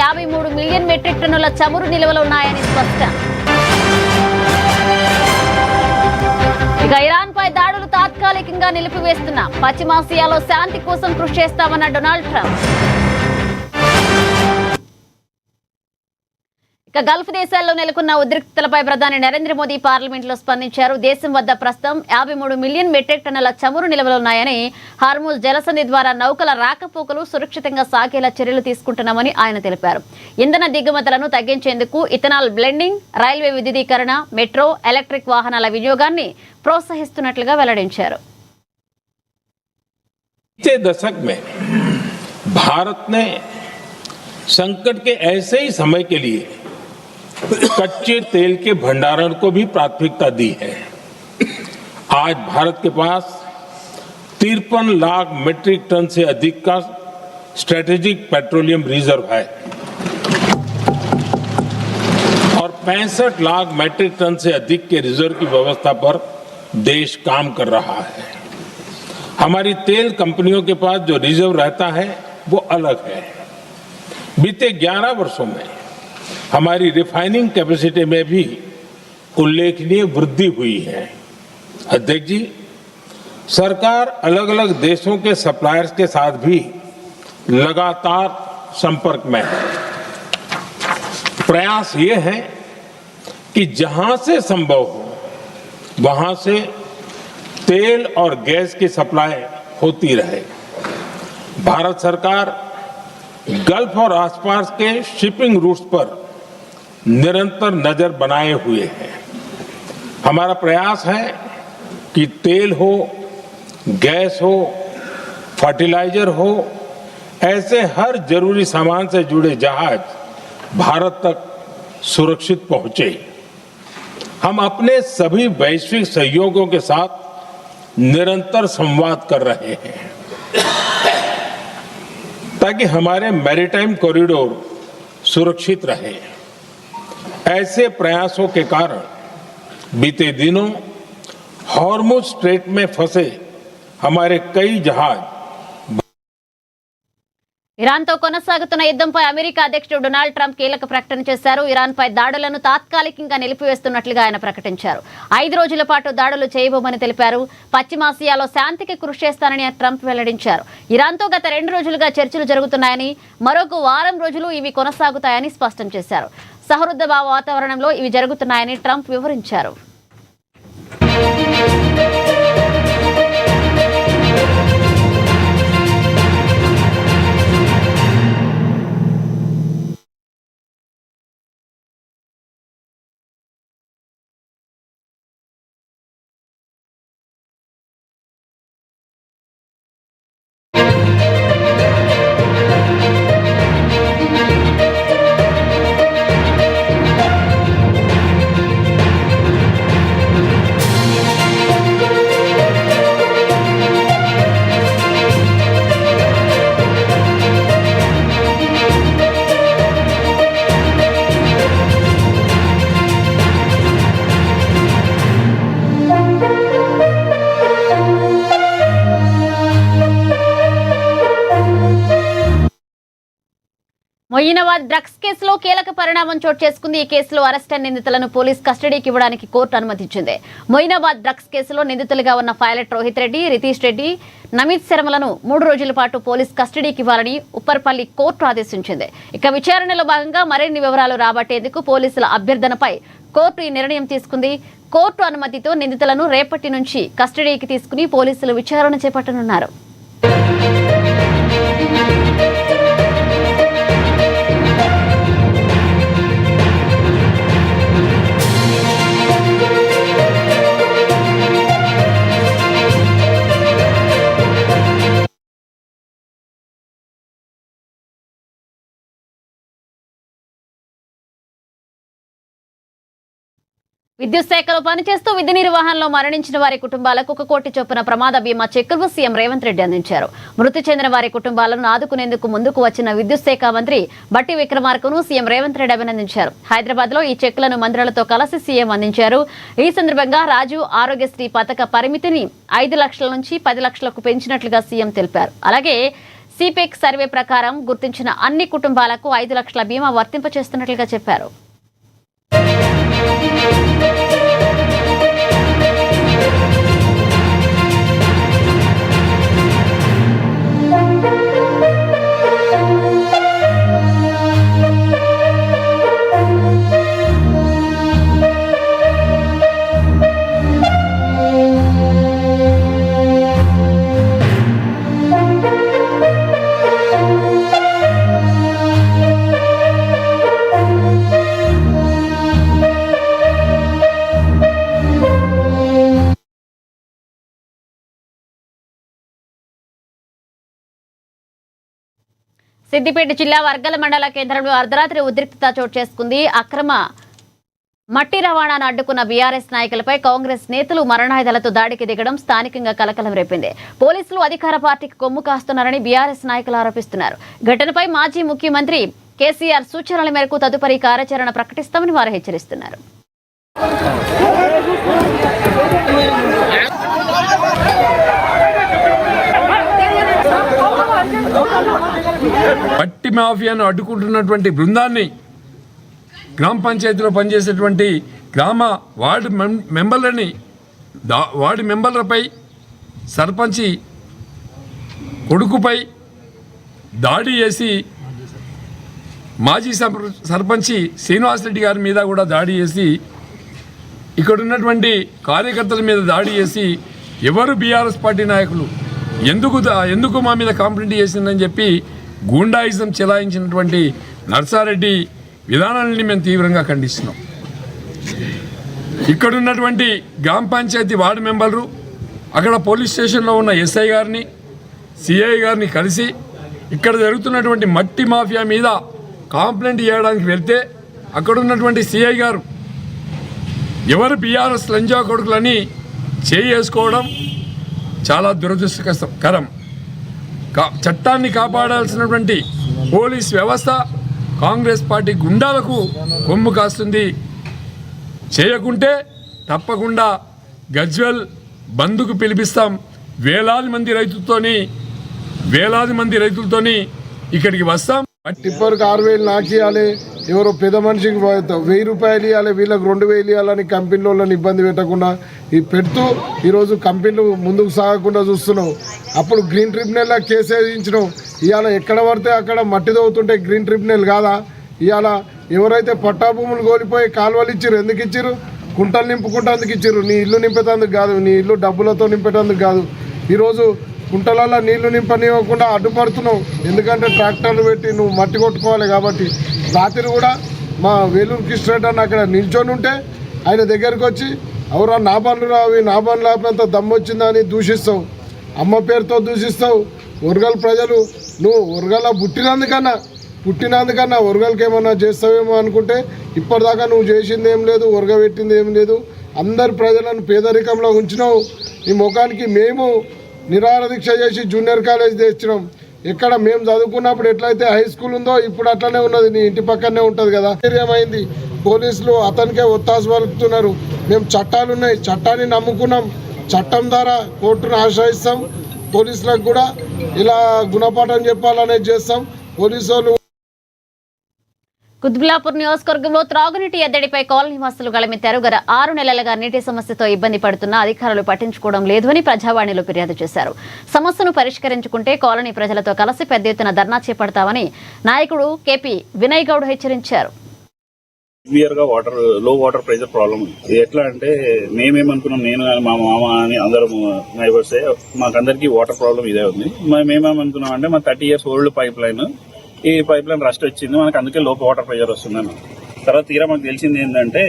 53 million metric టన్నుల చమురు నిల్వలు ఉన్నాయని స్పష్టం. ఇక ఇరాన్పై దాడులు తాత్కాలికంగా నిలిపివేస్తున్నా, పశ్చిమాసియాలో శాంతి కోసం కృషి చేస్తామన్న డొనాల్డ్ ట్రంప్. ఇక గల్ఫ్ దేశాల్లో నెలకొన్న ఉద్రిక్తతలపై ప్రధాని నరేంద్ర మోదీ పార్లమెంట్లో స్పందించారు. దేశం వద్ద ప్రస్తుతం 53 మిలియన్ మెట్రిక్ టన్నుల చమురు నిల్వలున్నాయని, హార్మూజ్ జలసంధి ద్వారా నౌకల రాకపోకలు సురక్షితంగా సాగేలా చర్యలు తీసుకుంటున్నామని ఆయన తెలిపారు. ఇంధన దిగుమతులను తగ్గించేందుకు ఇథనాల్ బ్లెండింగ్, రైల్వే విద్యుదీకరణ, మెట్రో, ఎలక్ట్రిక్ వాహనాల వినియోగాన్ని ప్రోత్సహిస్తున్నట్లుగా వెల్లడించారు. भारत ने संकट के ऐसे ही समय के लिए कच्चे तेल के भंडारण को भी प्राथमिकता दी है. आज भारत के पास 53 लाख मीट्रिक टन से अधिक का स्ट्रेटेजिक पेट्रोलियम रिजर्व है और 65 लाख मीट्रिक टन से अधिक के रिजर्व की व्यवस्था पर देश काम कर रहा है. हमारी तेल कंपनियों के पास जो रिजर्व रहता है वो अलग है. बीते 11 वर्षों में हमारी रिफाइनिंग कैपेसिटी में भी उल्लेखनीय वृद्धि हुई है. अध्यक्ष जी, सरकार अलग अलग देशों के सप्लायर्स के साथ भी लगातार संपर्क में है. प्रयास ये है कि जहां से संभव हो वहां से तेल और गैस की सप्लाई होती रहे. भारत सरकार गल्फ और आसपास के शिपिंग रूट्स पर निरंतर नजर बनाए हुए है. हमारा प्रयास है कि तेल हो, गैस हो, फर्टिलाइजर हो, ऐसे हर जरूरी सामान से जुड़े जहाज भारत तक सुरक्षित पहुंचे. हम अपने सभी वैश्विक सहयोगियों के साथ निरंतर संवाद कर रहे हैं ताकि हमारे मैरीटाइम कॉरिडोर सुरक्षित रहे. ऐसे प्रयासों के कारण बीते दिनों हॉर्मुज स्ट्रेट में फंसे हमारे कई जहाज. ఇరాన్తో కొనసాగుతున్న యుద్ధంపై అమెరికా అధ్యక్షుడు డొనాల్డ్ ట్రంప్ కీలక ప్రకటన చేశారు. ఇరాన్పై దాడులను తాత్కాలికంగా నిలిపివేస్తున్నట్లుగా ఆయన ప్రకటించారు. 5 రోజుల పాటు దాడులు చేయబోమని తెలిపారు. పశ్చిమాసియాలో శాంతికి కృషి చేస్తానని ట్రంప్ వెల్లడించారు. ఇరాన్తో గత 2 రోజులుగా చర్చలు జరుగుతున్నాయని, మరొక వారం రోజులు ఇవి కొనసాగుతాయని స్పష్టం చేశారు. సహృద వాతావరణంలో ఇవి జరుగుతున్నాయని ట్రంప్ వివరించారు. మొయినాబాద్ డ్రగ్స్ కేసులో కీలక పరిణామం చోటు చేసుకుంది. ఈ కేసులో అరెస్ట్ అయిన నిందితులను పోలీస్ కస్టడీకి ఇవ్వడానికి కోర్టు అనుమతించింది. మొయినాబాద్ డ్రగ్స్ కేసులో నిందితులుగా ఉన్న పైలట్ రోహిత్ రెడ్డి, రితీష్ రెడ్డి, నమిత్ శర్మలను 3 రోజుల పాటు పోలీస్ కస్టడీకి ఇవ్వాలని ఉప్పర్పల్లి కోర్టు ఆదేశించింది. ఇక విచారణలో భాగంగా మరిన్ని వివరాలు రాబట్టేందుకు పోలీసుల అభ్యర్థనపై కోర్టు ఈ నిర్ణయం తీసుకుంది. కోర్టు అనుమతితో నిందితులను రేపటి నుంచి కస్టడీకి తీసుకుని పోలీసులు విచారణ చేపట్టనున్నారు. విద్యుత్ శాఖలో పనిచేస్తూ విధి నిర్వహణలో మరణించిన వారి కుటుంబాలకు 1 కోటి చొప్పున ప్రమాద బీమా చెక్కులు సీఎం రేవంత్ రెడ్డి అందించారు. మృతి చెందిన వారి కుటుంబాలను ఆదుకునేందుకు ముందుకు వచ్చిన విద్యుత్ శాఖ మంత్రి బట్టి విక్రమార్కను సీఎం రేవంత్ రెడ్డి అభినందించారు. హైదరాబాద్ లో ఈ చెక్కులను మంత్రులతో కలిసి సీఎం అందించారు. ఈ సందర్భంగా రాజు ఆరోగ్యశ్రీ పథక పరిమితిని 5 లక్షల నుంచి 10 లక్షలకు పెంచినట్లుగా సీఎం తెలిపారు. అలాగే సిపెక్ సర్వే ప్రకారం గుర్తించిన అన్ని కుటుంబాలకు 5 లక్షల బీమా వర్తింపచేస్తున్నట్లుగా చెప్పారు. సిద్దిపేట జిల్లా వర్గల మండల కేంద్రంలో అర్ధరాత్రి ఉద్రిక్తత చోటు చేసుకుంది. అక్రమ మట్టి రవాణాను అడ్డుకున్న బీఆర్ఎస్ నాయకులపై కాంగ్రెస్ నేతలు మరణాయుధాలతో దాడికి దిగడం స్థానికంగా కలకలం రేపింది. పోలీసులు అధికార పార్టీకి కొమ్ము కాస్తున్నారని బీఆర్ఎస్ నాయకులు ఆరోపిస్తున్నారు. ఘటనపై మాజీ ముఖ్యమంత్రి కేసీఆర్ సూచనల మేరకు తదుపరి కార్యాచరణ ప్రకటిస్తామని వారు హెచ్చరిస్తున్నారు. మట్టి మాఫియాను అడ్డుకుంటున్నటువంటి బృందాన్ని గ్రామ పంచాయతీలో పనిచేసేటువంటి వార్డు మెంబర్లపై సర్పంచి కొడుకుపై దాడి చేసి మాజీ సర్పంచి శ్రీనివాసరెడ్డి గారి మీద కూడా దాడి చేసి ఇక్కడ ఉన్నటువంటి కార్యకర్తల మీద దాడి చేసి ఎవరు బీఆర్ఎస్ పార్టీ నాయకులు ఎందుకు మా మీద కంప్లైంట్ చేసిందని చెప్పి గూండాయిజం చెలాయించినటువంటి నర్సారెడ్డి విధానాలని మేము తీవ్రంగా ఖండిస్తున్నాం. ఇక్కడున్నటువంటి గ్రామ పంచాయతీ వార్డు మెంబర్లు అక్కడ పోలీస్ స్టేషన్లో ఉన్న ఎస్ఐ గారిని సిఐ గారిని కలిసి ఇక్కడ జరుగుతున్నటువంటి మట్టి మాఫియా మీద కంప్లైంట్ చేయడానికి వెళ్తే అక్కడున్నటువంటి సిఐ గారు ఎవరు బీఆర్ఎస్ లంజా కొడుకులని చేసుకోవడం చాలా దురదృష్టకరం. చట్టాన్ని కాపాడాల్సినటువంటి పోలీస్ వ్యవస్థ కాంగ్రెస్ పార్టీ గుండాలకు కొమ్ము కాస్తుంది. చేయకుంటే తప్పకుండా గజ్వెల్ బంద్కు పిలిపిస్తాం. వేలాది మంది రైతులతోని ఇక్కడికి వస్తాం. టిప్పర్కి 6,000 నాకు ఇవ్వాలి, ఎవరో పెద్ద మనిషికి 1,000 రూపాయలు ఇవ్వాలి, వీళ్ళకి 2,000 ఇవ్వాలని కంపెనీల వాళ్ళని ఇబ్బంది పెట్టకుండా పెడుతూ ఈరోజు కంపెనీలు ముందుకు సాగకుండా చూస్తున్నాం. అప్పుడు గ్రీన్ ట్రిబ్యునల్లో కేసు వేయించినాం. ఇవాళ ఎక్కడ పడితే అక్కడ మట్టి తవ్వుతుంటే గ్రీన్ ట్రిబ్యునల్ కాదా? ఇవాళ ఎవరైతే పట్టా భూములు కోల్పోయి కాలువలు ఇచ్చారు, ఎందుకు ఇచ్చారు? కుంటలు నింపుకుంటేందుకు ఇచ్చారు. నీ ఇల్లు నింపేటందుకు కాదు, నీ ఇల్లు డబ్బులతో నింపేటందుకు కాదు. ఈరోజు కుంటలలో నీళ్లు నింపనివ్వకుండా అడ్డుపడుతున్నావు. ఎందుకంటే ట్రాక్టర్లు పెట్టి నువ్వు మట్టి కొట్టుకోవాలి కాబట్టి. రాత్రి కూడా మా వేలూరు కృష్ణరెడ్డి అన్న అక్కడ నిల్చొని ఉంటే ఆయన దగ్గరికి వచ్చి ఎవరా నా బండ్లు రావి, నా బండ్లు ఆపినంత దమ్ము వచ్చిందని దూషిస్తావు. అమ్మ పేరుతో దూషిస్తావు. ఒరగల ప్రజలు నువ్వు ఒరగల పుట్టినందుకన్నా ఒరగలకి ఏమన్నా చేస్తావేమో అనుకుంటే ఇప్పటిదాకా నువ్వు చేసింది ఏం లేదు, ఒరగబెట్టింది ఏం లేదు. అందరు ప్రజలను పేదరికంలో ఉంచినావు. ఈ ముఖానికి మేము నిరాహార దీక్ష చేసి జూనియర్ కాలేజ్ తెచ్చినాం. ఎక్కడ మేము చదువుకున్నప్పుడు ఎట్లయితే హై స్కూల్ ఉందో ఇప్పుడు అట్లనే ఉన్నది. నీ ఇంటి పక్కనే ఉంటుంది కదా. ఏమైంది? పోలీసులు అతనికే ఒత్తాసు పలుకుతున్నారు. మేము చట్టాలు ఉన్నాయి, చట్టాన్ని నమ్ముకున్నాం. చట్టం ద్వారా కోర్టును ఆశ్రయిస్తాం. పోలీసులకు కూడా ఇలా గుణపాఠం చెప్పాలనేది చేస్తాం. పోలీసు వాళ్ళు కుత్బుల్లాపూర్ నియోజకవర్గంలో త్రాగునీటి ఎద్దడిపై కాలనీ వాసులు గళమెత్తారు. గత 6 నెలలుగా నీటి సమస్యతో ఇబ్బంది పడుతున్న అధికారులు పట్టించుకోవడం లేదు అని ప్రజావాణిలో ఫిర్యాదు చేశారు. సమస్యను పరిష్కరించుకుంటే కాలనీ ప్రజలతో కలిసి పెద్ద ఎత్తున ధర్నా చేపడతామని నాయకుడు కేపీ వినయ్ గౌడ్ హెచ్చరించారు. లో వాటర్ ప్రెజర్ ప్రాబ్లం ఉంది. ఎట్లా అంటే మేమేమనుకున్నాం, నేను మా మామ అని అందరం నైబర్సే, మాకందరికి వాటర్ ప్రాబ్లం ఇదే ఉంది. మేమేమనుకున్నాం అంటే మా 30 years ఓల్డ్ పైప్ లైన్, ఈ పైప్ లైన్ రస్ట్ వచ్చింది మనకు, అందుకే లో వాటర్ ప్రెజర్ వస్తుందని. తర్వాత తీరా మాకు తెలిసింది ఏంటంటే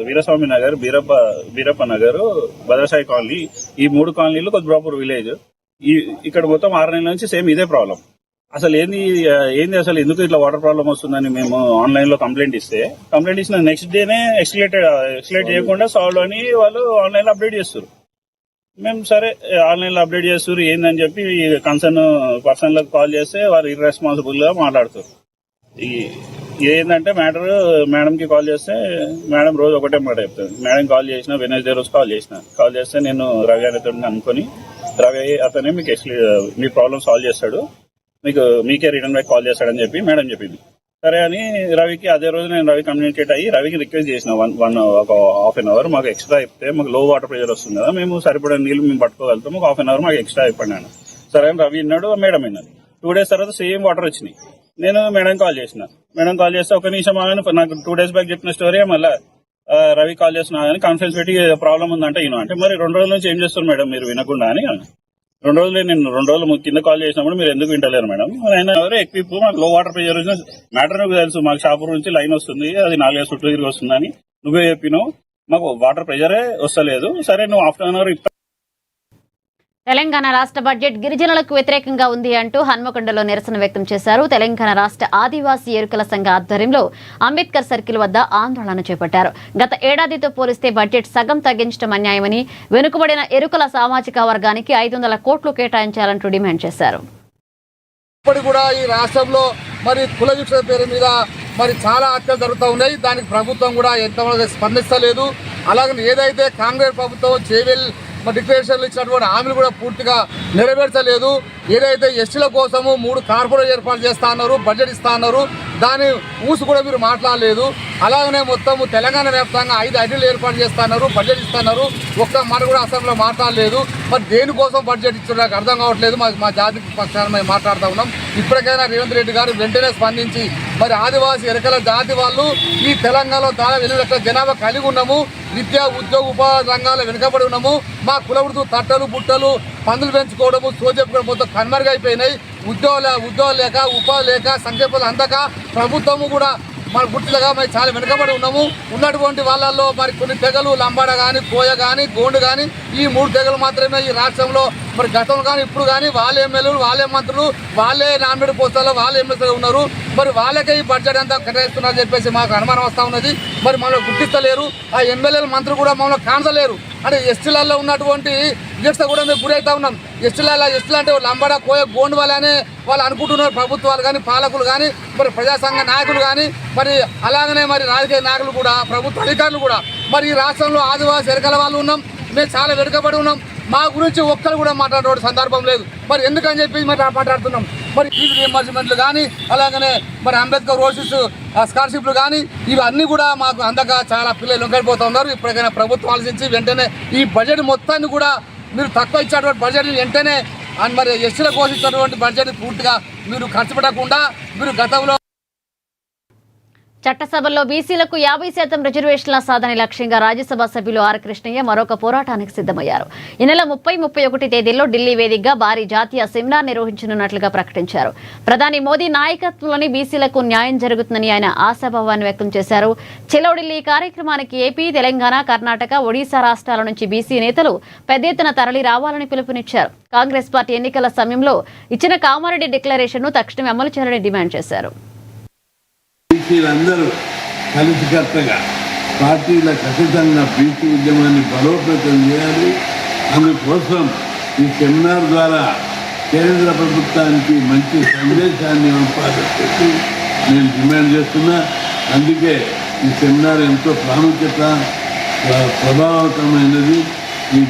వీరస్వామి నగర్, బీరప్ప నగర్, భద్రసాయి కాలనీ, ఈ 3 కాలనీలు కొద్దిబ్రాపూర్ విలేజ్, ఇక్కడ మొత్తం 6 నెలల నుంచి సేమ్ ఇదే ప్రాబ్లం. అసలు ఏంది అసలు ఎందుకు ఇట్లా వాటర్ ప్రాబ్లం వస్తుందని మేము ఆన్లైన్ లో కంప్లైంట్ ఇచ్చిన నెక్స్ట్ డేనే ఎక్స్లేట్ చేయకుండా సాల్వ్ అని వాళ్ళు ఆన్లైన్ లో అప్డేట్ చేస్తారు. మేము సరే ఆన్లైన్ లో అప్డేట్ చేస్తారు ఏందని చెప్పి కన్సర్న్ పర్సన్ లకు కాల్ చేస్తే వారు ఇర్రెస్పాన్సిబుల్ గా మాట్లాడుతారు. ఏంటంటే మ్యాటర్ మేడం కి కాల్ చేస్తే మేడం రోజు ఒకటే మాట చెప్తుంది. మేడం కాల్ చేసిన వెనస్డే రోజు కాల్ చేస్తే నేను రవి అనేతో అనుకుని రవి అతనే మీకు మీ ప్రాబ్లం సాల్వ్ చేస్తాడు, మీకే రిటర్న్ బ్యాక్ కాల్ చేస్తాడని చెప్పి మేడం చెప్పింది. సరే అని రవికి అదే రోజు నేను రవి కమ్యూనికేట్ అయ్యి రవికి రిక్వెస్ట్ చేసిన ఒక హాఫ్ అన్ అవర్ మాకు ఎక్స్ట్రా ఇస్తే మాకు లో వాటర్ ప్రెషర్ వస్తుంది కదా, మేము సరిపడే నీళ్ళు మేము పట్టుకోగలుగుతాం, ఒక హాఫ్ అన్ అవర్ మాకు ఎక్స్ట్రా ఇప్పండి. సరే అని రవి విన్నాడు, మేడం విన్నది. 2 days తర్వాత సేమ్ వాటర్ వచ్చినాయి. నేను మేడం కాల్ చేసిన. మేడం కాల్ చేస్తే ఒక నిమిషం ఆమెను నాకు 2 days బ్యాక్ చెప్పిన స్టోరీ మళ్ళీ రవి కాల్ చేస్తున్నా అని కాన్ఫరెన్స్ పెట్టి ప్రాబ్లం ఉందంటే ఈయన అంటే మరి 2 రోజుల నుంచి ఏం చేస్తారు మేడం మీరు వినకుండా అని. 2 రోజులు నేను 2 రోజులు కింద కాల్ చేసినప్పుడు మీరు ఎందుకు వింటలేరు మేడం? ఆయన ఎవరో ఎక్కువ మాకు లో వాటర్ ప్రెషర్ మ్యాటర్ నాకు తెలుసు, మాకు షాపూర్ నుంచి లైన్ వస్తుంది, అది 4 చుట్టూ తిరిగి వస్తుంది అని నువ్వే చెప్పినావు, మాకు వాటర్ ప్రెషరే వస్తలేదు. సరే నువ్వు హాఫ్ అన్ అవర్ తెలంగాణ రాష్ట్ర బడ్జెట్ గిరిజనులకు వ్యతిరేకంగా ఉంది అంటూ హన్మకొండలో నిరసన వ్యక్తం చేశారు. తెలంగాణ రాష్ట్ర ఆదివాసీ ఎరుకల సంఘ ఆధ్వర్యంలో అంబేద్కర్ సర్కిల్ వద్ద ఆందోళన చేపట్టారు. గత ఏడాదితో పోలిస్తే బడ్జెట్ సగం తగ్గించడం అన్యాయమని, వెనుకబడిన ఎరుకల సామాజిక వర్గానికి 500 కోట్లు కేటాయించాలంటూ డిమాండ్ చేశారు. ఇప్పటికి కూడా ఈ రాష్ట్రంలో మరి కుల వివక్ష పేరు మీద మరి చాలా హత్యలు జరుగుతూ ఉన్నాయి. దానికి ప్రభుత్వం కూడా ఎంతవరకు స్పందిస్తలేదు. అలాగే ఏదైతే కాంగ్రెస్ ప్రభుత్వం చేవెల్ డిక్లరేషన్లు ఇచ్చినటువంటి హామీలు కూడా పూర్తిగా నెరవేర్చలేదు. ఏదైతే ఎస్టీల కోసము 3 కార్పొరేట్ ఏర్పాటు చేస్తా అన్నారు, బడ్జెట్ ఇస్తా అన్నారు, దాని ఊసు కూడా మీరు మాట్లాడలేదు. అలాగనే మొత్తము తెలంగాణ వ్యాప్తంగా 5 ఐటీలు ఏర్పాటు చేస్తా అన్నారు, బడ్జెట్ ఇస్తున్నారు, ఒక్క మాట కూడా అసెంబ్లీలో మాట్లాడలేదు. మరి దేనికోసం బడ్జెట్ ఇచ్చారు నాకు అర్థం కావట్లేదు. మా జాతి పక్షాన మేము మాట్లాడుతూ ఉన్నాం. ఇప్పటికైనా రేవంత్ రెడ్డి గారు వెంటనే స్పందించి మరి ఆదివాసీ ఎరకల జాతి వాళ్ళు ఈ తెలంగాణలో దాదాపు 8 లక్షల జనాభా కలిగి ఉన్నాము, విద్యా ఉద్యోగ ఉపాధి రంగాల్లో వెనుకబడి ఉన్నాము, మా కుల వృత్తులు తట్టలు బుట్టలు పందులు పెంచుకోవడము సోచెప్పుకోవడం మొత్తం కనుమరుగైపోయినాయి. ఉద్యోగాలు లేక ఉపాధి లేక సంక్షేమాలు అందక ప్రభుత్వము కూడా మన గుర్తులుగా మరి చాలా వెనుకబడి ఉన్నాము. ఉన్నటువంటి వాళ్ళల్లో మరి కొన్ని తెగలు లంబాడ కానీ, కోయ కానీ, గోండు కానీ ఈ 3 తెగలు మాత్రమే ఈ రాష్ట్రంలో మరి గతంలో కానీ ఇప్పుడు కానీ వాళ్ళే ఎమ్మెల్యేలు, వాళ్ళే మంత్రులు, వాళ్ళే నామినేట్ పోస్టుల్లో వాళ్ళే ఎమ్మెల్యేలు ఉన్నారు. మరి వాళ్ళకే ఈ బడ్జెట్ అంతా కేటాయిస్తున్నారని చెప్పేసి మాకు అనుమానం వస్తూ ఉన్నది. మరి మమ్మల్ని గుర్తిస్తలేరు, ఆ ఎమ్మెల్యేల మంత్రులు కూడా మమ్మల్ని కాన్సలేరు. అంటే ఎస్టీలలో ఉన్నటువంటి వివక్ష కూడా మేము గురవుతా ఉన్నాం. ఎస్టీలు అంటే లంబాడ కోయ గోండు వాళ్ళనే వాళ్ళు అనుకుంటున్నారు. ప్రభుత్వాలు కానీ, పాలకులు కానీ, మరి ప్రజా సంఘ నాయకులు కానీ, మరి అలాగనే మరి రాజకీయ నాయకులు కూడా, ప్రభుత్వ అధికారులు కూడా మరి ఈ రాష్ట్రంలో ఆదివాసీ ఎరకల వాళ్ళు ఉన్నాం, మేము చాలా వెనుకబడి ఉన్నాం. మా గురించి ఒక్కరు కూడా మాట్లాడే సందర్భం లేదు. మరి ఎందుకని చెప్పి మరి మాట్లాడుతున్నాం. మరి ఫీజు రియంబర్స్మెంట్లు కానీ, అలాగనే మరి అంబేద్కర్ ఓవర్సీస్ స్కాలర్షిప్లు కానీ ఇవన్నీ కూడా మాకు అందక చాలా పిల్లలు వెనుకబడిపోతూ ఉన్నారు. ఇప్పటికైనా ప్రభుత్వం ఆలోచించి వెంటనే ఈ బడ్జెట్ మొత్తాన్ని కూడా మీరు తక్కువ ఇచ్చేటువంటి బడ్జెట్ని వెంటనే మరి ఎస్టీల కోసం ఇచ్చినటువంటి బడ్జెట్ పూర్తిగా మీరు ఖర్చు పెట్టకుండా మీరు గతంలో చట్టసభలో బీసీలకు 50% రిజర్వేషన్ల సాధన లక్ష్యంగా రాజ్యసభ సభ్యులు ఆర్ కృష్ణయ్య మరొక పోరాటానికి సిద్ధమయ్యారు. ఈ నెల 30-31 తేదీల్లో ఢిల్లీ వేదికగా భారీ జాతీయ సెమినార్ నిర్వహించనున్నట్లుగా ప్రకటించారు. ప్రధాని మోదీ నాయకత్వంలోని బీసీలకు న్యాయం జరుగుతుందని ఆయన ఆశాభావాన్ని వ్యక్తం చేశారు. చెలో ఢిల్లీ కార్యక్రమానికి ఏపీ, తెలంగాణ, కర్ణాటక, ఒడిశా రాష్ట్రాల నుంచి బీసీ నేతలు పెద్ద ఎత్తున తరలి రావాలని పిలుపునిచ్చారు. కాంగ్రెస్ పార్టీ ఎన్నికల సమయంలో ఇచ్చిన కామారెడ్డి డిక్లరేషన్ను తక్షణమే అమలు చేయాలని డిమాండ్ చేశారు. బీసీలందరూ కలిసికట్టుగా పార్టీల ఖచ్చితంగా బీసీ ఉద్యమాన్ని బలోపేతం చేయాలి. అందుకోసం ఈ సెమినార్ ద్వారా కేంద్ర ప్రభుత్వానికి మంచి సందేశాన్ని పంపాలని నేను డిమాండ్ చేస్తున్నా. అందుకే ఈ సెమినార్ ఎంతో ప్రాముఖ్యత ప్రభావకమైనది.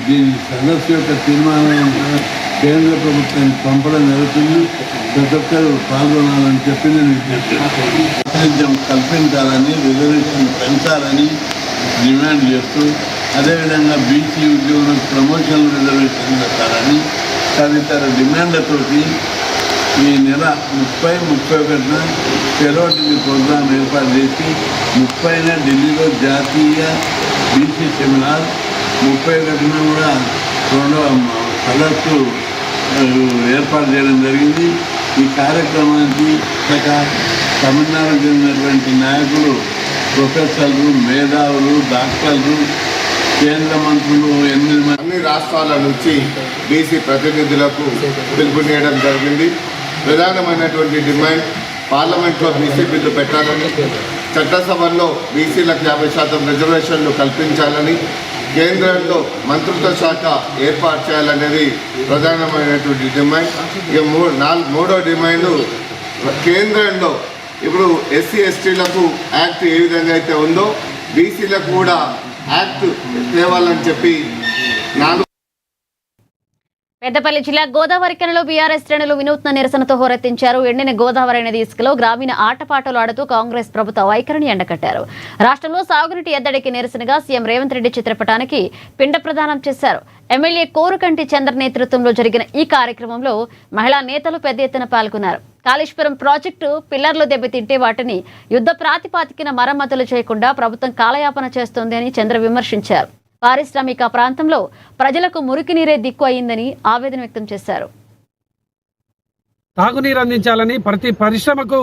దీని సదస్సు యొక్క తీర్మానం కేంద్ర ప్రభుత్వానికి పంపడం జరుగుతుంది. ప్రతి ఒక్కరు పాల్గొనాలని చెప్పి నేను విజ్ఞప్తి కల్పించాలని, రిజర్వేషన్ పెంచాలని డిమాండ్ చేస్తూ, అదేవిధంగా బీసీ ఉద్యోగులకు ప్రమోషన్ రిజర్వేషన్ పెట్టాలని తదితర డిమాండ్లతోటి ఈ నెల 30-31న చెలో ఢిల్లీ ప్రోగ్రాం ఏర్పాటు చేసి 30న ఢిల్లీలో జాతీయ బీసీ సెమినార్, 31న కూడా 2వ సదస్సు ఏర్పాటు చేయడం జరిగింది. ఈ కార్యక్రమానికి తమిళనాడు చెందినటువంటి నాయకులు, ప్రొఫెసర్లు, మేధావులు, డాక్టర్లు, కేంద్ర మంత్రులు 8 మంది అన్ని రాష్ట్రాల నుంచి బీసీ ప్రతినిధులకు పిలుపునియడం జరిగింది. ప్రధానమైనటువంటి డిమాండ్ పార్లమెంట్లో బీసీ బిల్లు పెట్టాలని, చట్టసభల్లో బీసీలకు 50% రిజర్వేషన్లు కల్పించాలని, కేంద్రంలో మంత్రిత్వ శాఖ ఏర్పాటు చేయాలనేది ప్రధానమైనటువంటి డిమాండ్. ఇక మూడో డిమాండ్, కేంద్రంలో ఇప్పుడు ఎస్సీ ఎస్టీలకు యాక్ట్ ఏ విధంగా అయితే ఉందో బీసీలకు కూడా యాక్ట్ తేవాలని చెప్పి పెద్దపల్లి జిల్లా గోదావరికనలో బీఆర్ఎస్ శ్రేణులు వినూత్న నిరసనతో హోరెత్తించారు. ఎండిన గోదావరి నది ఇసుకలో గ్రామీణ ఆటపాటలు ఆడుతూ కాంగ్రెస్ ప్రభుత్వ వైఖరిని ఎండకట్టారు. రాష్ట్రంలో సాగునీటి ఎద్దడికి నిరసనగా సీఎం రేవంత్ రెడ్డి చిత్రపటానికి పిండ ప్రదానం చేశారు. ఎమ్మెల్యే కోరుకంటి చంద్ర నేతృత్వంలో జరిగిన ఈ కార్యక్రమంలో మహిళా నేతలు పెద్ద ఎత్తున పాల్గొన్నారు. కాళేశ్వరం ప్రాజెక్టు పిల్లర్లు దెబ్బతింటే వాటిని యుద్ధ ప్రాతిపాదికన మరమ్మతులు చేయకుండా ప్రభుత్వం కాలయాపన చేస్తోంది అని చంద్ర విమర్శించారు. పారిశ్రామిక ప్రాంతంలో ప్రజలకు మురికి నీరే దిక్కు అయిందని ఆవేదన వ్యక్తం చేశారు. తాగునీరు అందించాలని, ప్రతి పరిశ్రమకు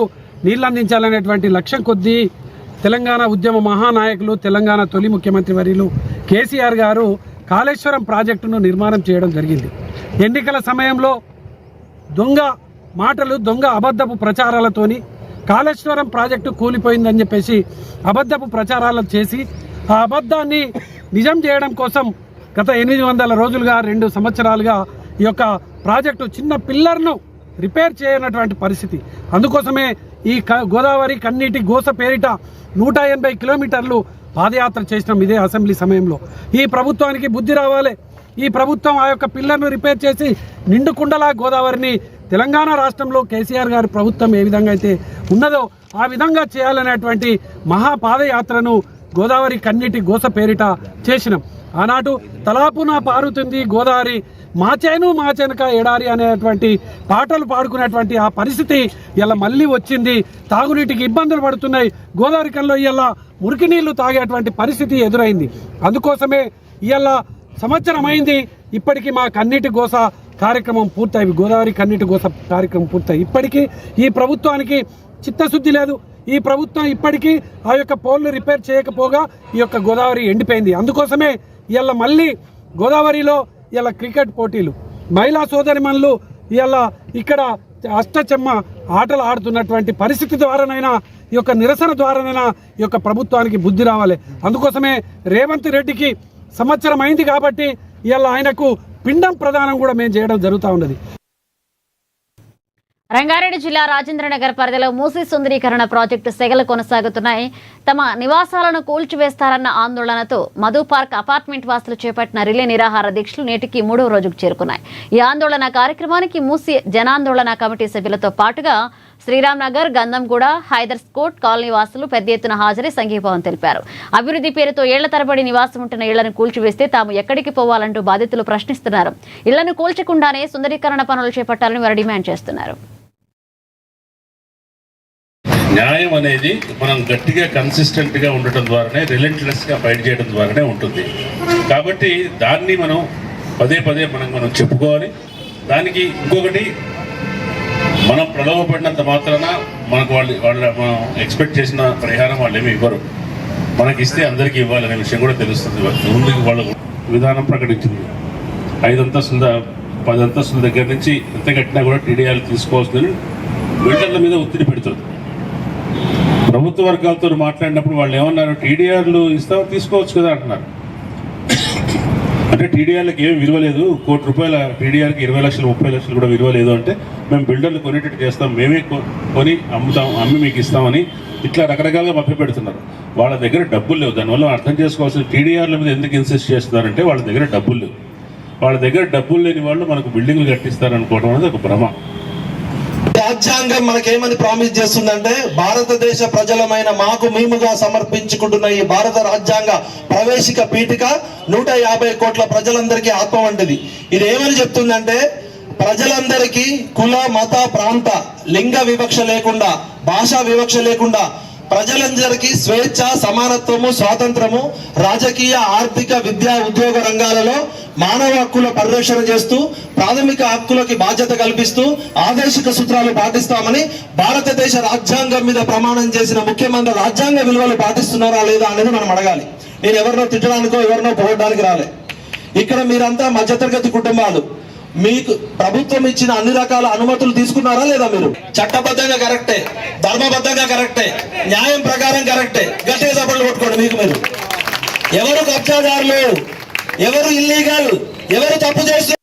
నీళ్లు అందించాలనేటువంటి లక్ష్యం కొద్దీ తెలంగాణ ఉద్యమ మహానాయకులు, తెలంగాణ తొలి ముఖ్యమంత్రి వర్యులు కేసీఆర్ గారు కాళేశ్వరం ప్రాజెక్టును నిర్మాణం చేయడం జరిగింది. ఎన్నికల సమయంలో దొంగ మాటలు, దొంగ అబద్ధపు ప్రచారాలతోని కాళేశ్వరం ప్రాజెక్టు కూలిపోయిందని చెప్పేసి అబద్ధపు ప్రచారాలు చేసి ఆ అబద్ధాన్ని నిజం చేయడం కోసం గత 800 రోజులుగా 2 సంవత్సరాలుగా ఈ యొక్క ప్రాజెక్టు చిన్న పిల్లర్ను రిపేర్ చేయనటువంటి పరిస్థితి. అందుకోసమే ఈ గోదావరి కన్నీటి గోస పేరిట 180 కిలోమీటర్లు పాదయాత్ర చేసినాం ఇదే అసెంబ్లీ సమయంలో. ఈ ప్రభుత్వానికి బుద్ధి రావాలి. ఈ ప్రభుత్వం ఆ యొక్క పిల్లర్ను రిపేర్ చేసి నిండుకుండలా గోదావరిని తెలంగాణ రాష్ట్రంలో కేసీఆర్ గారి ప్రభుత్వం ఏ విధంగా అయితే ఉన్నదో ఆ విధంగా చేయాలనేటువంటి మహాపాదయాత్రను గోదావరి కన్నీటి గోస పేరిట చేసినాం. ఆనాడు తలాపున పారుతుంది గోదావరి, మాచేను మాచెనక ఎడారి అనేటువంటి పాటలు పాడుకునేటువంటి ఆ పరిస్థితి ఇలా మళ్ళీ వచ్చింది. తాగునీటికి ఇబ్బందులు పడుతున్నాయి. గోదావరి కల్లో ఇలా మురికి నీళ్లు తాగేటువంటి పరిస్థితి ఎదురైంది. అందుకోసమే ఇలా సంవత్సరం అయింది, ఇప్పటికీ మా కన్నీటి గోస కార్యక్రమం పూర్తయి, గోదావరి కన్నీటి గోస కార్యక్రమం పూర్తయి. ఇప్పటికీ ఈ ప్రభుత్వానికి చిత్తశుద్ధి లేదు. ఈ ప్రభుత్వం ఇప్పటికీ ఆ యొక్క పోల్ను రిపేర్ చేయకపోగా ఈ యొక్క గోదావరి ఎండిపోయింది. అందుకోసమే ఇలా మళ్ళీ గోదావరిలో ఇలా క్రికెట్ పోటీలు, మహిళా సోదరిమణులు ఇలా ఇక్కడ అష్టచెమ్మ ఆటలు ఆడుతున్నటువంటి పరిస్థితి ద్వారానైనా, ఈ యొక్క నిరసన ద్వారానైనా ఈ యొక్క ప్రభుత్వానికి బుద్ధి రావాలి. అందుకోసమే రేవంత్ రెడ్డికి సంవత్సరం అయింది కాబట్టి ఇలా ఆయనకు పిండం ప్రదానం కూడా మేము చేయడం జరుగుతూ ఉన్నది. రంగారెడ్డి జిల్లా రాజేంద్రనగర్ పరిధిలో మూసీ సుందరీకరణ ప్రాజెక్టు సెగలు కొనసాగుతున్నాయి. తమ నివాసాలను కూల్చివేస్తారన్న ఆందోళనతో మధు పార్క్ అపార్ట్మెంట్ వాసులు చేపట్టిన రిలే నిరాహార దీక్షలు నేటికి 3వ రోజుకు చేరుకున్నాయి. ఈ ఆందోళన కార్యక్రమానికి మూసీ జనాందోళన కమిటీ సభ్యులతో పాటుగా శ్రీరామ్ నగర్, గంధంగూడ, హైదర్స్ కోట్ కాలనీ వాసులు పెద్ద ఎత్తున హాజరై సంఘీభావం తెలిపారు. అభివృద్ధి పేరుతో ఏళ్ల తరబడి నివాసం ఉంటున్న ఇళ్లను కూల్చివేస్తే తాము ఎక్కడికి పోవాలంటూ బాధితులు ప్రశ్నిస్తున్నారు. ఇళ్లను కూల్చకుండానే సుందరీకరణ పనులు చేపట్టాలని వారు డిమాండ్ చేస్తున్నారు. న్యాయం అనేది మనం గట్టిగా కన్సిస్టెంట్గా ఉండటం ద్వారానే, రిలెంట్లెస్గా ఫైట్ చేయడం ద్వారానే ఉంటుంది. కాబట్టి దాన్ని మనం పదే పదే మనం చెప్పుకోవాలి. దానికి ఇంకొకటి, మనం ప్రలోభపడినంత మాత్రాన మనకు వాళ్ళ మనం ఎక్స్పెక్ట్ చేసిన పరిహారం వాళ్ళు ఏమి ఇవ్వరు. మనకి ఇస్తే అందరికీ ఇవ్వాలనే విషయం కూడా తెలుస్తుంది. ముందుకు వాళ్ళ విధానం ప్రకటించింది. 5 అంతస్తుల 10 అంతస్తుల దగ్గర నుంచి ఎంత కట్టినా కూడా టీడీఆర్లు తీసుకోవాల్సిందని బిల్డర్ల మీద ఒత్తిడి పెడుతుంది. ప్రభుత్వ వర్గాలతో మాట్లాడినప్పుడు వాళ్ళు ఏమన్నారు, టీడీఆర్లు ఇస్తాం తీసుకోవచ్చు కదా అంటున్నారు. అంటే టీడీఆర్లకు ఏమి విలువ లేదు, ₹1,00,00,000 టీడీఆర్కి 20 లక్షలు 30 లక్షలు కూడా విలువ లేదు. అంటే మేము బిల్డర్లు కొనేటట్టు చేస్తాం, మేమే కొని అమ్మి మీకు ఇస్తామని ఇట్లా రకరకాలుగా మభ్యపెడుతున్నారు. వాళ్ళ దగ్గర డబ్బులు లేవు. దానివల్ల అర్థం చేసుకోవాల్సిన టీడీఆర్ల మీద ఎందుకు ఇన్సిస్ట్ చేస్తున్నారంటే వాళ్ళ దగ్గర డబ్బులు లేవు. వాళ్ళ దగ్గర డబ్బులు లేని వాళ్ళు మనకు బిల్డింగ్లు కట్టిస్తారనుకోవడం అనేది ఒక భ్రమ. రాజ్యాంగం మనకేమని ప్రామిస్ చేస్తుందంటే, భారతదేశ ప్రజలమైన మాకు మేముగా సమర్పించుకుంటున్న ఈ భారత రాజ్యాంగ ప్రవేశిక పీఠిక 150 కోట్ల ప్రజలందరికీ ఆత్మ వంటిది. ఇది ఏమని చెప్తుందంటే, ప్రజలందరికీ కుల, మత, ప్రాంత, లింగ వివక్ష లేకుండా, భాషా వివక్ష లేకుండా ప్రజలందరికీ స్వేచ్ఛ, సమానత్వము, స్వాతంత్రము, రాజకీయ, ఆర్థిక, విద్యా, ఉద్యోగ రంగాలలో మానవ హక్కుల పరిరక్షణ చేస్తూ, ప్రాథమిక హక్కులకి బాధ్యత కల్పిస్తూ ఆదేశిక సూత్రాలు పాటిస్తామని భారతదేశ రాజ్యాంగం మీద ప్రమాణం చేసిన ముఖ్యమంత్రి రాజ్యాంగ విలువలు పాటిస్తున్నారా లేదా అనేది మనం అడగాలి. నేను ఎవరినో తిట్టడానికో ఎవరినో పోవడానికి రాలే. ఇక్కడ మీరంతా మధ్యతరగతి కుటుంబాలు. మీకు ప్రభుత్వం ఇచ్చిన అన్ని రకాల అనుమతులు తీసుకున్నారా లేదా? మీరు చట్టబద్ధంగా కరెక్టే, ధర్మబద్ధంగా కరెక్టే, న్యాయం ప్రకారం కరెక్టే. గట్టిగా చప్పట్లు కొట్టుకోండి. మీకు మీరు ఎవరు కబ్జాదారులు, ఎవరు ఇల్లీగల్, ఎవరు తప్పు చేస్తున్నారు?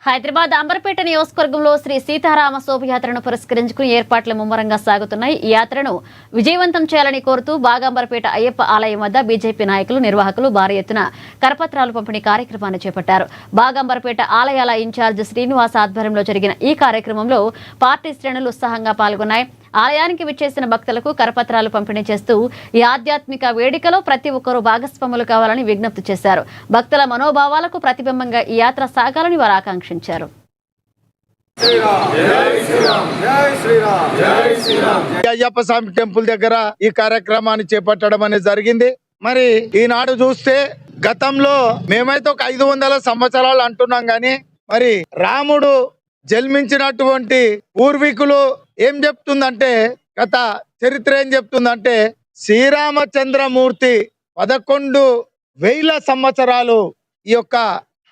హైదరాబాద్ అంబర్పేట నియోజకవర్గంలో శ్రీ సీతారామ శోభయాత్రను పురస్కరించుకుని ఏర్పాట్లు ముమ్మరంగా సాగుతున్నాయి. ఈ యాత్రను విజయవంతం చేయాలని కోరుతూ బాగంబర్పేట అయ్యప్ప ఆలయం వద్ద బీజేపీ నాయకులు, నిర్వాహకులు భారీ ఎత్తున కరపత్రాలు పంపిణీ కార్యక్రమాన్ని చేపట్టారు. బాగంబర్పేట ఆలయాల ఇన్ఛార్జ్ శ్రీనివాస్ ఆధ్వర్యంలో జరిగిన ఈ కార్యక్రమంలో పార్టీ శ్రేణులు ఉత్సాహంగా పాల్గొన్నాయి. ఆలయానికి విచ్చేసిన భక్తులకు కరపత్రాలు పంపిణీ చేస్తూ ఈ ఆధ్యాత్మిక వేడుకలో ప్రతి ఒక్కరూ భాగస్వాములు కావాలని విజ్ఞప్తి చేశారు. భక్తుల మనోభావాలకు ప్రతిబింబంగా ఈ యాత్ర సాగాలని వారు ఆకాంక్షించారు. అయ్యప్ప స్వామి టెంపుల్ దగ్గర ఈ కార్యక్రమాన్ని చేపట్టడం అనేది జరిగింది. మరి ఈనాడు చూస్తే గతంలో మేమైతే ఒక 500 సంవత్సరాలు అంటున్నాం గాని మరి రాముడు జన్మించినటువంటి పూర్వీకులు ఏం చెప్తుందంటే, గత చరిత్ర ఏం చెప్తుందంటే, శ్రీరామచంద్రమూర్తి 11,000 సంవత్సరాలు ఈ యొక్క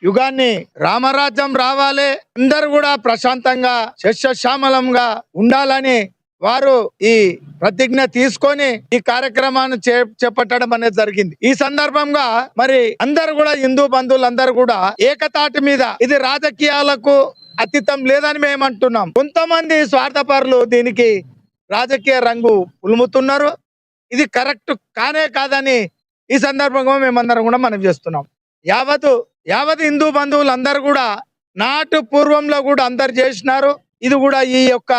యుగాన్ని రామరాజ్యం రావాలి, అందరూ కూడా ప్రశాంతంగా శస్యశ్యామలంగా ఉండాలని వారు ఈ ప్రతిజ్ఞ తీసుకొని ఈ కార్యక్రమాన్ని చేపట్టడం అనేది జరిగింది. ఈ సందర్భంగా మరి అందరు కూడా హిందూ బంధువులందరూ కూడా ఏకతాటి మీద ఇది రాజకీయాలకు అతీతం లేదని మేము అంటున్నాం. కొంతమంది స్వార్థపరులు దీనికి రాజకీయ రంగు పులుముతున్నారు. ఇది కరెక్ట్ కానే కాదని ఈ సందర్భంగా మేమందరం కూడా మనం చేస్తున్నాం. యావత్ హిందూ బంధువులందరూ కూడా నాటు పూర్వంలో కూడా అందరు చేసినారు. ఇది కూడా ఈ యొక్క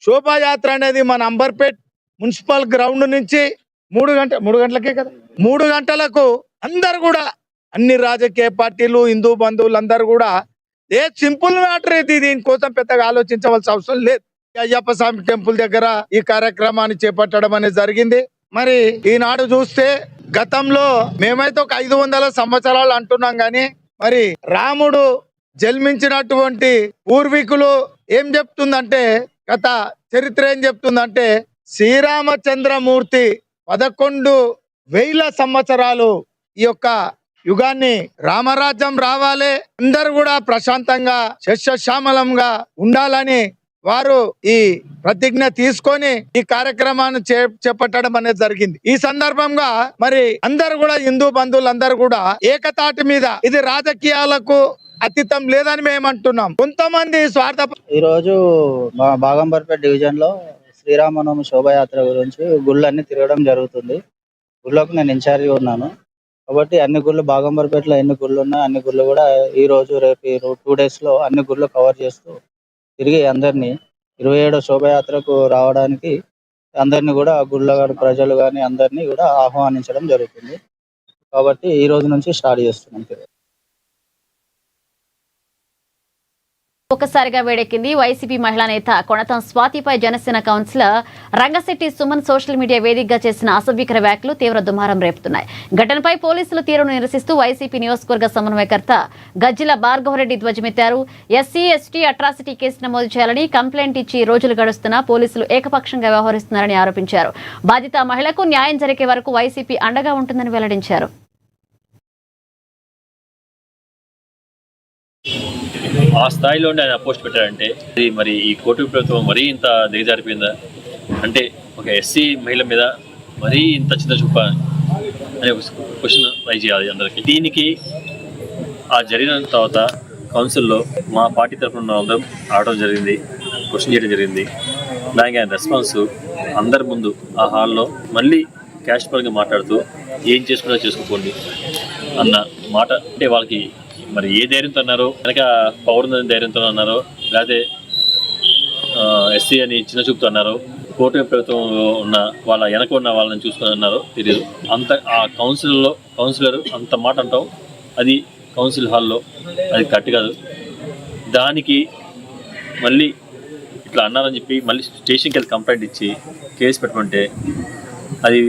శోభాయాత్ర అనేది మన అంబర్పేట్ మున్సిపల్ గ్రౌండ్ నుంచి 3 గంటలకు అందరు కూడా అన్ని రాజకీయ పార్టీలు, హిందూ బంధువులందరూ కూడా సింపుల్ మ్యాటర్ ఇది, దీనికోసం పెద్దగా ఆలోచించవలసిన అవసరం లేదు. అయ్యప్ప స్వామి టెంపుల్ దగ్గర ఈ కార్యక్రమాన్ని చేపట్టడం అనేది జరిగింది. మరి ఈనాడు చూస్తే గతంలో మేమైతే ఒక 500 సంవత్సరాలు అంటున్నాం గాని మరి రాముడు జన్మించినటువంటి పూర్వీకులు ఏం చెప్తుందంటే, గత చరిత్ర ఏం చెప్తుందంటే, శ్రీరామచంద్రమూర్తి 11,000 సంవత్సరాలు ఈ యొక్క యుగాన్ని రామరాజ్యం రావాలి, అందరూ కూడా ప్రశాంతంగా శస్యశ్యామలంగా ఉండాలని వారు ఈ ప్రతిజ్ఞ తీసుకొని ఈ కార్యక్రమాన్ని చేపట్టడం అనేది జరిగింది. ఈ సందర్భంగా మరి అందరు కూడా హిందూ బంధువులందరూ కూడా ఏకతాటి మీద ఇది రాజకీయాలకు అతీతం లేదని మేము అంటున్నాం. కొంతమంది ఈ రోజు మా బాగంబర్పేట డివిజన్ లో శ్రీరామనవమి శోభయాత్ర గురించి గుళ్ళన్నీ తిరగడం జరుగుతుంది. గుళ్ళకు నేను ఇన్ఛార్జ్ ఉన్నాను కాబట్టి అన్ని గుళ్ళు బాగంబర్పేటలో ఎన్ని గుళ్ళు ఉన్నా అన్ని గుళ్ళు కూడా ఈ రోజు రేపు 2 days లో అన్ని గుళ్ళు కవర్ చేస్తూ తిరిగి అందరినీ 27వ శోభయాత్రకు రావడానికి అందరినీ కూడా గుళ్ళ ప్రజలు కానీ అందరినీ కూడా ఆహ్వానించడం జరుగుతుంది. కాబట్టి ఈ రోజు నుంచి స్టార్ట్ చేస్తున్నాం. ఒక్కసారిగా వేడెక్కింది. వైసీపీ మహిళా నేత కొణతం స్వాతిపై Janasena councillor Rangashetti Suman social media వేదికగా చేసిన అసభ్యకర వ్యాఖ్యలు తీవ్ర దుమారం రేపుతున్నాయి. ఘటనపై పోలీసుల తీరును నిరసిస్తూ వైసీపీ నియోజకవర్గ సమన్వయకర్త గజ్జిల భార్గవరెడ్డి ధ్వజమెత్తారు. ఎస్సీ ఎస్టీ అట్రాసిటీ కేసు నమోదు చేయాలని కంప్లైంట్ ఇచ్చి రోజులు గడుస్తున్నా పోలీసులు ఏకపక్షంగా వ్యవహరిస్తున్నారని ఆరోపించారు. బాధిత మహిళకు న్యాయం జరిగే వరకు వైసీపీ అండగా ఉంటుందని వెల్లడించారు. ఆ స్థాయిలోనే ఆయన పోస్ట్ పెట్టారంటే మరి ఈ కూటమి ప్రభుత్వం మరీ ఇంత దిగజారిపోయిందా? అంటే ఒక ఎస్సీ మహిళ మీద మరీ ఇంత చిన్న చూప అనే ఒక క్వశ్చన్ రైజ్ చేయాలి అందరికీ. దీనికి ఆ జరిగిన తర్వాత కౌన్సిల్లో మా పార్టీ తరఫున అందరం ఆడటం జరిగింది, క్వశ్చన్ చేయడం జరిగింది. దానికి ఆయన రెస్పాన్స్ అందరి ముందు ఆ హాల్లో మళ్ళీ క్యాష్ పరంగా మాట్లాడుతూ ఏం చేసుకున్నా చేసుకోండి అన్న మాట. అంటే వాళ్ళకి మరి ఏ ధైర్యంతో అన్నారో, వెనక పవర్ ఉందని ధైర్యంతో అన్నారో, లేకపోతే ఎస్సీ అని చిన్న చూపుతో అన్నారో, కూటమి ప్రభుత్వం ఉన్న వాళ్ళ వెనక ఉన్న వాళ్ళని చూసుకొని అన్నారో తెలియదు. అంత ఆ కౌన్సిలర్ అంత మాట అంటాం, అది కౌన్సిల్ హాల్లో అది కరెక్ట్ కాదు. దానికి మళ్ళీ ఇట్లా అన్నారని చెప్పి మళ్ళీ స్టేషన్కి వెళ్ళి కంప్లైంట్ ఇచ్చి కేసు పెట్టుకుంటే, అది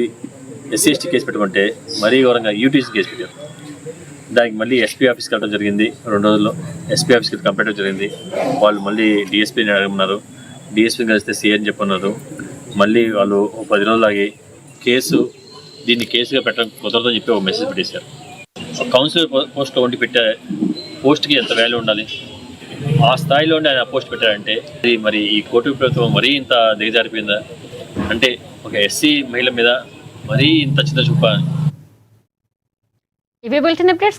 ఎస్సీ ఎస్టీ కేసు పెట్టుకుంటే మరీ ఘోరంగా యూటీసీ కేసు పెట్టారు. దానికి మళ్ళీ ఎస్పీ ఆఫీస్కి వెళ్ళడం జరిగింది. 2 రోజుల్లో ఎస్పీ ఆఫీస్కి కంప్లైంట్ జరిగింది. వాళ్ళు మళ్ళీ డిఎస్పీని అడగమన్నారు. డిఎస్పీని కలిస్తే సీ అని చెప్పన్నారు. మళ్ళీ వాళ్ళు 10 రోజులు ఆగి దీన్ని కేసుగా పెట్టడం కుదరదని చెప్పి ఒక మెసేజ్ పెట్టేశారు. కౌన్సిలర్ పోస్ట్లో వండి పెట్టే పోస్ట్కి ఎంత వాల్యూ ఉండాలి? ఆ స్థాయిలోనే ఆయన పోస్ట్ పెట్టారంటే మరి ఈ కూటమి ప్రభుత్వం మరీ ఇంత దిగజారిపోయిందా? అంటే ఒక ఎస్సీ మహిళ మీద మరీ ఇంత చిన్న చూప. ఇవి బులెటిన్ అప్డేట్స్.